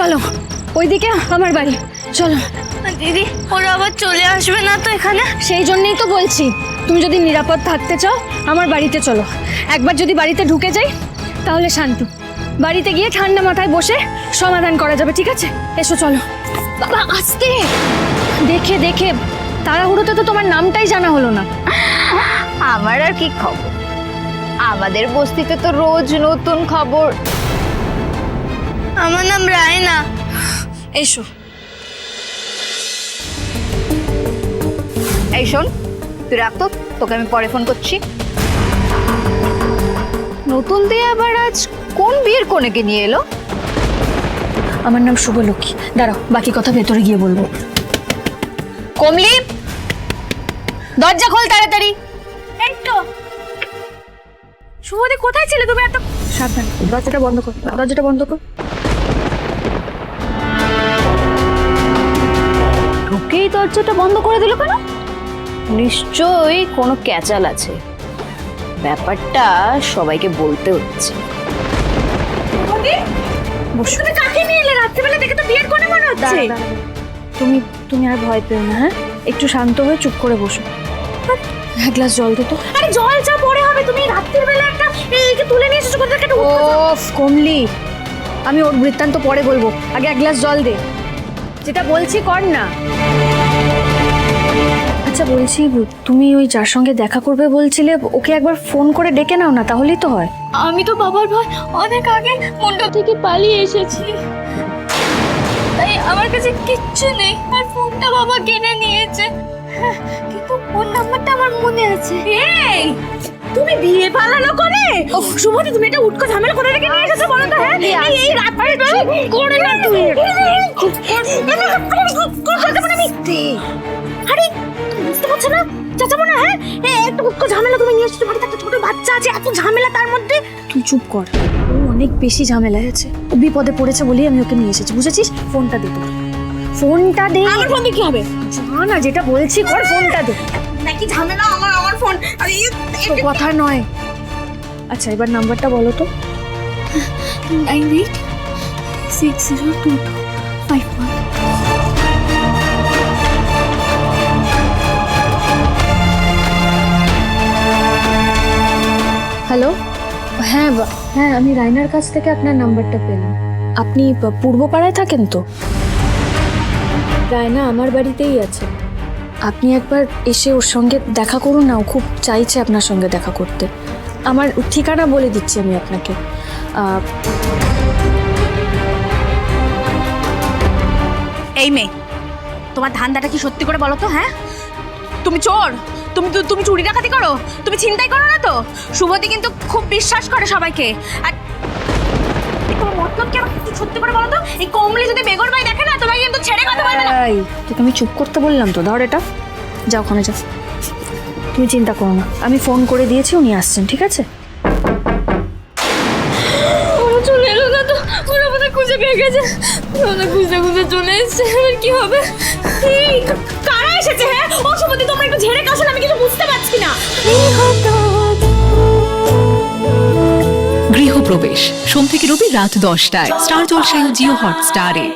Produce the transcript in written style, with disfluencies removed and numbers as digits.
চলো ওইদিকে আমার বাড়ি, চলো। দিদি ওরা আবার চলে আসবে না তো এখানে? সেই জন্যই তো বলছি, তুমি যদি নিরাপদ থাকতে চাও আমার বাড়িতে চলো। একবার যদি বাড়িতে ঢুকে যাই তাহলে শান্তি। বাড়িতে গিয়ে ঠান্ডা মাথায় বসে সমাধান করা যাবে, ঠিক আছে? এসো চলো। বাবা আস্তে, দেখে দেখে তাড়াহুড়োতে তো তোমার নামটাই জানা হলো না। আমার আর কি খবর, আমাদের বস্তিতে তো রোজ নতুন খবর। আমার নাম রায়না। এসো। এই শোন, তুই রাখ তো, তোকে আমি পরে ফোন করছি। নতুন দিয়ে আবার আজ কোন বিয়ের কনেকে নিয়ে এলো? আমার নাম শুভলক্ষ্মী। দাঁড়াও, বাকি কথা ভেতরে গিয়ে বলবো। কমলি, দরজা খোল তাড়াতাড়ি। এই তো শুভদি, কোথায় ছিলে তুমি? এত সাবধান, দরজাটা বন্ধ কর, দরজাটা বন্ধ কর। ঢুকেই দরজাটা বন্ধ করে দিল কেন? নিশ্চয়ই কোনো ক্যাচাল আছে, ব্যাপারটা সবাইকে বলতে হচ্ছে। বসো। তুমি কাকে নিয়ে এলে রাত্রিবেলা? দেখে তো বিয়ের কোণে মনে হচ্ছে। তুমি তুমি আর ভয় পেও না, হ্যাঁ? একটু শান্ত হয়ে চুপ করে বসো। এক গ্লাস জল দে তো। আরে জল চা পরে হবে, তুমি রাত্রিবেলা একটা এইকে তুলে নিয়ে এসেছো কোথা থেকে? ওফ কমলি, আমি ওর বৃত্তান্ত পরে বলবো, আগে এক গ্লাস জল দে। যেটা বলছি কর না। আচ্ছা বলছি, তুমি ওই যার সঙ্গে দেখা করবে বলছিলে ওকে একবার ফোন করে ডেকে নাও না, তাহলেই তো হয়। আমি তো বাবার ভয় অনেক আগে মণ্ডপ থেকে পালিয়ে এসেছি, তাই আমার কাছে কিচ্ছু নেই। আর ফোনটা বাবা কিনে নিয়েছে, কিন্তু ফোন নাম্বারটা আমার মনে আছে। এই তুমি বিয়ে পালানো করে? ও শুভদি, তুমি এটা উটকো ঝামেলা করে রেখে নিয়ে এসেছো বলো তো? হ্যাঁ এই রাত করে করে না তুই। আরে তুমি বুঝতে পারছো না? চাচাবো না? হ্যাঁ একটা উটকো ঝামেলা তুমি নিয়ে এসেছো, বাড়িতে একটা ছোট বাচ্চা আছে, এত ঝামেলা তার মধ্যে। তুই চুপ কর, ও অনেক বেশি ঝামেলায় আছে, ও বিপদে পড়েছে বলেই আমি ওকে নিয়ে এসেছি, বুঝেছিস? ফোনটা দে, ফোনটা দে। আমার ফোন দিয়ে কি হবে? না যেটা বলছি কর, ফোনটা দে। নাকি ঝামেলা আমার ফোন? আরে তো কথা নয়। আচ্ছা এবার নাম্বারটা বলো তো। 98602251। হ্যালো, হ্যাঁ হ্যাঁ, আমি রায়নার কাছ থেকে আপনার নাম্বারটা পেলাম। আপনি পূর্বপাড়ায় থাকেন তো? রায়না আমার বাড়িতেই আছে, আপনি একবার এসে ওর সঙ্গে দেখা করুন না, ও খুব চাইছে আপনার সঙ্গে দেখা করতে। আমার ঠিকানা বলে দিচ্ছি আমি আপনাকে। এই মেয়ে, তোমার ধান্দাটা কি সত্যি করে বলো তো? হ্যাঁ, তুমি চোর? তুমি চুরি ডাকাতি করো? তুমি ছিনতাই করো না তো? শুভদি কিন্তু খুব বিশ্বাস করে সবাইকে। আর তোমার মতলব কি আমাকে সত্যি করে বলো তো? এই কমলি যদি বেগর ভাই দেখে না, তোমাকে কিন্তু ছেড়ে কথা বলবে না। এই তোকে আমি চুপ করতে বললাম তো, ধর এটা, যাও ওখানে যাও। তুমি চিন্তা করো না, আমি ফোন করে দিয়েছি, উনি আসছেন, ঠিক আছে? ওরা চলে এলো না তো? ওরা আমাদের খুঁজে পেয়ে গেছে, ওরা খুঁজে খুঁজে চলে এসছে, এবার কি হবে? এই কারা এসেছে? হ্যাঁ ও শুভদি, তোমরা একটু ঝেড়ে কাশো না, আমি কিছু বুঝতে পারছি না। গৃহপ্রবেশ সোম থেকে রবি রাত 10টায় স্টার জলসায় ও জিও হটস্টারে।